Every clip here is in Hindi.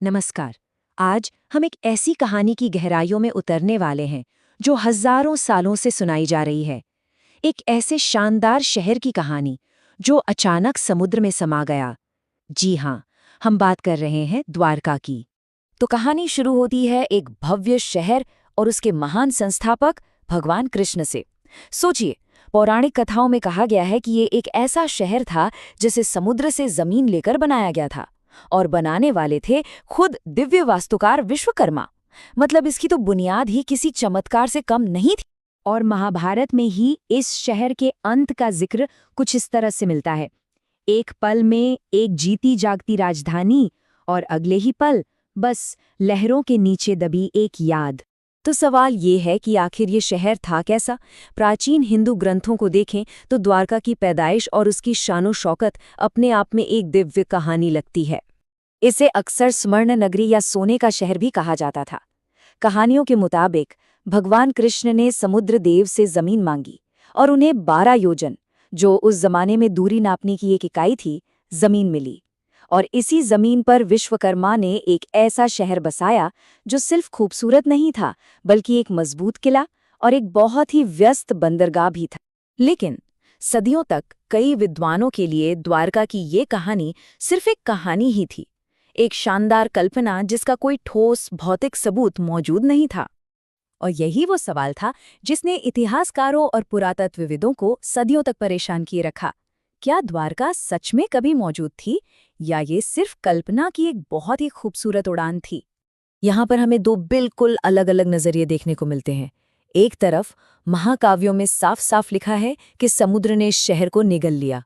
नमस्कार। आज हम एक ऐसी कहानी की गहराइयों में उतरने वाले हैं जो हजारों सालों से सुनाई जा रही है। एक ऐसे शानदार शहर की कहानी जो अचानक समुद्र में समा गया। जी हाँ, हम बात कर रहे हैं द्वारका की। तो कहानी शुरू होती है एक भव्य शहर और उसके महान संस्थापक भगवान कृष्ण से। सोचिए, पौराणिक कथाओं में कहा गया है कि ये एक ऐसा शहर था जिसे समुद्र से जमीन लेकर बनाया गया था, और बनाने वाले थे खुद दिव्य वास्तुकार विश्वकर्मा। मतलब इसकी तो बुनियाद ही किसी चमत्कार से कम नहीं थी। और महाभारत में ही इस शहर के अंत का जिक्र कुछ इस तरह से मिलता है। एक पल में एक जीती जागती राजधानी, और अगले ही पल बस लहरों के नीचे दबी एक याद। तो सवाल ये है कि आखिर ये शहर था कैसा? प्राचीन हिंदू ग्रंथों को देखें तो द्वारका की पैदाइश और उसकी शानो शौकत अपने आप में एक दिव्य कहानी लगती है। इसे अक्सर स्वर्ण नगरी या सोने का शहर भी कहा जाता था। कहानियों के मुताबिक भगवान कृष्ण ने समुद्र देव से जमीन मांगी और उन्हें 12 योजन, जो उस जमाने में दूरी नापने की एक इकाई थी, जमीन मिली। और इसी जमीन पर विश्वकर्मा ने एक ऐसा शहर बसाया जो सिर्फ खूबसूरत नहीं था, बल्कि एक मजबूत किला और एक बहुत ही व्यस्त बंदरगाह भी था। लेकिन सदियों तक कई विद्वानों के लिए द्वारका की ये कहानी सिर्फ एक कहानी ही थी, एक शानदार कल्पना जिसका कोई ठोस भौतिक सबूत मौजूद नहीं था। और यही वो सवाल था जिसने इतिहासकारों और पुरातत्वविदों को सदियों तक परेशान किए रखा। क्या द्वारका सच में कभी मौजूद थी, या ये सिर्फ कल्पना की एक बहुत ही खूबसूरत उड़ान थी? यहाँ पर हमें दो बिल्कुल अलग अलग नजरिए देखने को मिलते हैं। एक तरफ महाकाव्यों में साफ साफ लिखा है कि समुद्र ने इस शहर को निगल लिया,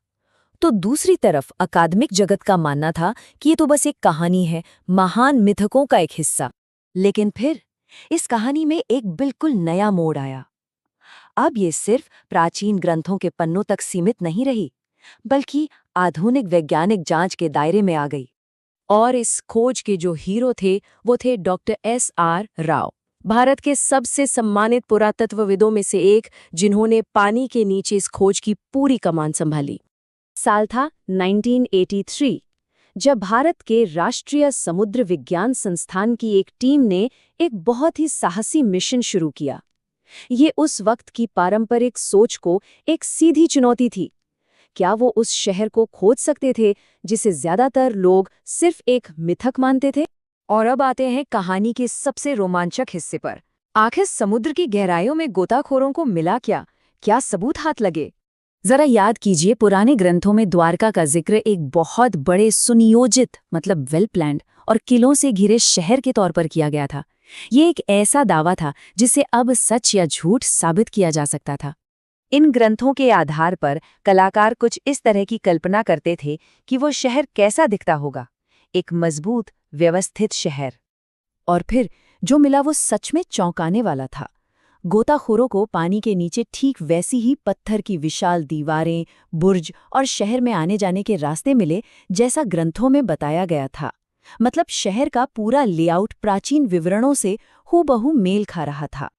तो दूसरी तरफ अकादमिक जगत का मानना था कि ये तो बस एक कहानी है, महान मिथकों का एक हिस्सा। लेकिन फिर इस कहानी में एक बिल्कुल नया मोड़ आया। अब ये सिर्फ प्राचीन ग्रंथों के पन्नों तक सीमित नहीं रही, बल्कि आधुनिक वैज्ञानिक जांच के दायरे में आ गई। और इस खोज के जो हीरो थे वो थे डॉक्टर S.R. राव, भारत के सबसे सम्मानित पुरातत्वविदों में से एक, जिन्होंने पानी के नीचे इस खोज की पूरी कमान संभाली। साल था 1983, जब भारत के राष्ट्रीय समुद्र विज्ञान संस्थान की एक टीम ने एक बहुत ही साहसी मिशन शुरू किया। ये उस वक्त की पारंपरिक सोच को एक सीधी चुनौती थी। क्या वो उस शहर को खोज सकते थे जिसे ज्यादातर लोग सिर्फ एक मिथक मानते थे? और अब आते हैं कहानी के सबसे रोमांचक हिस्से पर। आखिर समुद्र की गहराइयों में गोताखोरों को मिला क्या? क्या सबूत हाथ लगे? जरा याद कीजिए, पुराने ग्रंथों में द्वारका का जिक्र एक बहुत बड़े सुनियोजित मतलब वेल प्लान्ड और किलों से घिरे शहर के तौर पर किया गया था। ये एक ऐसा दावा था जिसे अब सच या झूठ साबित किया जा सकता था। इन ग्रंथों के आधार पर कलाकार कुछ इस तरह की कल्पना करते थे कि वो शहर कैसा दिखता होगा, एक मजबूत व्यवस्थित शहर। और फिर जो मिला वो सच में चौंकाने वाला था। गोताखोरों को पानी के नीचे ठीक वैसी ही पत्थर की विशाल दीवारें, बुर्ज और शहर में आने जाने के रास्ते मिले जैसा ग्रंथों में बताया गया था। मतलब शहर का पूरा लेआउट प्राचीन विवरणों से हूबहू मेल खा रहा था।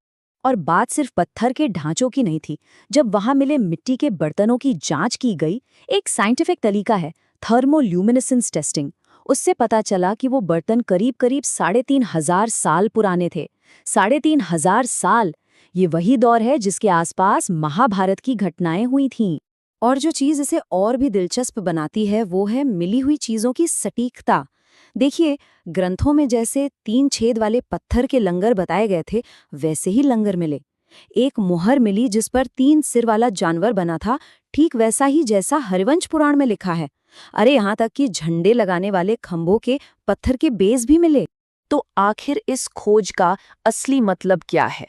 और बात सिर्फ पत्थर के ढांचों की नहीं थी। जब वहां मिले मिट्टी के बर्तनों की जांच की गई, एक साइंटिफिक तरीका है थर्मोल्यूमिनेसेंस टेस्टिंग, उससे पता चला कि वो बर्तन करीब करीब 3,500 साल पुराने थे। 3,500 साल! ये वही दौर है जिसके आसपास महाभारत की घटनाएं हुई थीं। और जो चीज़ इसे और भी दिलचस्प बनाती है वो है मिली हुई चीज़ों की सटीकता। देखिए, ग्रंथों में जैसे 3 छेद वाले पत्थर के लंगर बताए गए थे, वैसे ही लंगर मिले। एक मुहर मिली जिस पर 3 सिर वाला जानवर बना था, ठीक वैसा ही जैसा हरिवंश पुराण में लिखा है। अरे यहाँ तक कि झंडे लगाने वाले खंभों के पत्थर के बेस भी मिले। तो आखिर इस खोज का असली मतलब क्या है?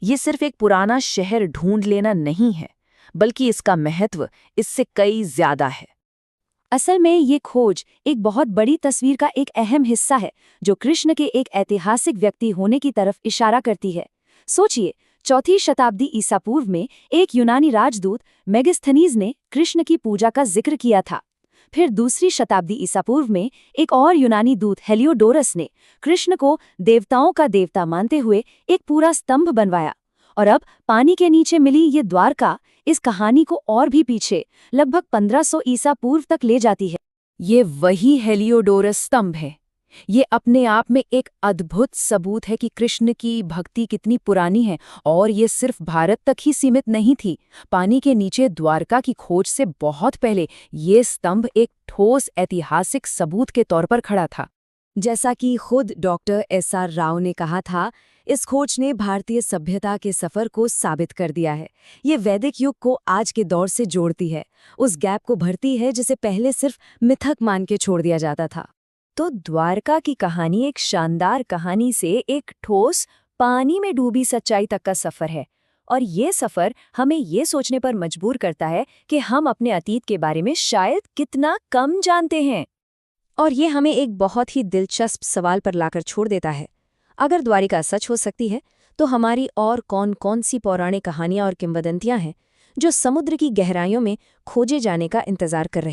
ये सिर्फ एक पुराना शहर ढूंढ लेना नहीं है, बल्कि इसका महत्व इससे कई ज्यादा है। असल में ये खोज एक बहुत बड़ी तस्वीर का एक अहम हिस्सा है, जो कृष्ण के एक ऐतिहासिक व्यक्ति होने की तरफ इशारा करती है। सोचिए, 4वीं शताब्दी ईसा पूर्व में एक यूनानी राजदूत मेगास्थनीज ने कृष्ण की पूजा का जिक्र किया था। फिर 2री शताब्दी ईसा पूर्व में एक और यूनानी दूत हेलियोडोरस ने कृष्ण को देवताओं का देवता मानते हुए एक पूरा स्तंभ बनवाया। और अब पानी के नीचे मिली ये द्वारका इस कहानी को और भी पीछे, लगभग 1500 ईसा पूर्व तक ले जाती है। ये वही हेलियोडोरस स्तंभ है। ये अपने आप में एक अद्भुत सबूत है कि कृष्ण की भक्ति कितनी पुरानी है, और ये सिर्फ भारत तक ही सीमित नहीं थी। पानी के नीचे द्वारका की खोज से बहुत पहले ये स्तंभ एक ठोस ऐतिहासिक सबूत के तौर पर खड़ा था। जैसा कि खुद डॉक्टर एस.आर. राव ने कहा था, इस खोज ने भारतीय सभ्यता के सफर को साबित कर दिया है। ये वैदिक युग को आज के दौर से जोड़ती है, उस गैप को भरती है जिसे पहले सिर्फ मिथक मान के छोड़ दिया जाता था। तो द्वारका की कहानी एक शानदार कहानी से एक ठोस, पानी में डूबी सच्चाई तक का सफर है। और ये सफर हमें ये सोचने पर मजबूर करता है कि हम अपने अतीत के बारे में शायद कितना कम जानते हैं। और ये हमें एक बहुत ही दिलचस्प सवाल पर लाकर छोड़ देता है। अगर द्वारिका सच हो सकती है, तो हमारी और कौन-कौन सी पौराणिक कहानियां और किंवदंतियां हैं जो समुद्र की गहराइयों में खोजे जाने का इंतजार कर रही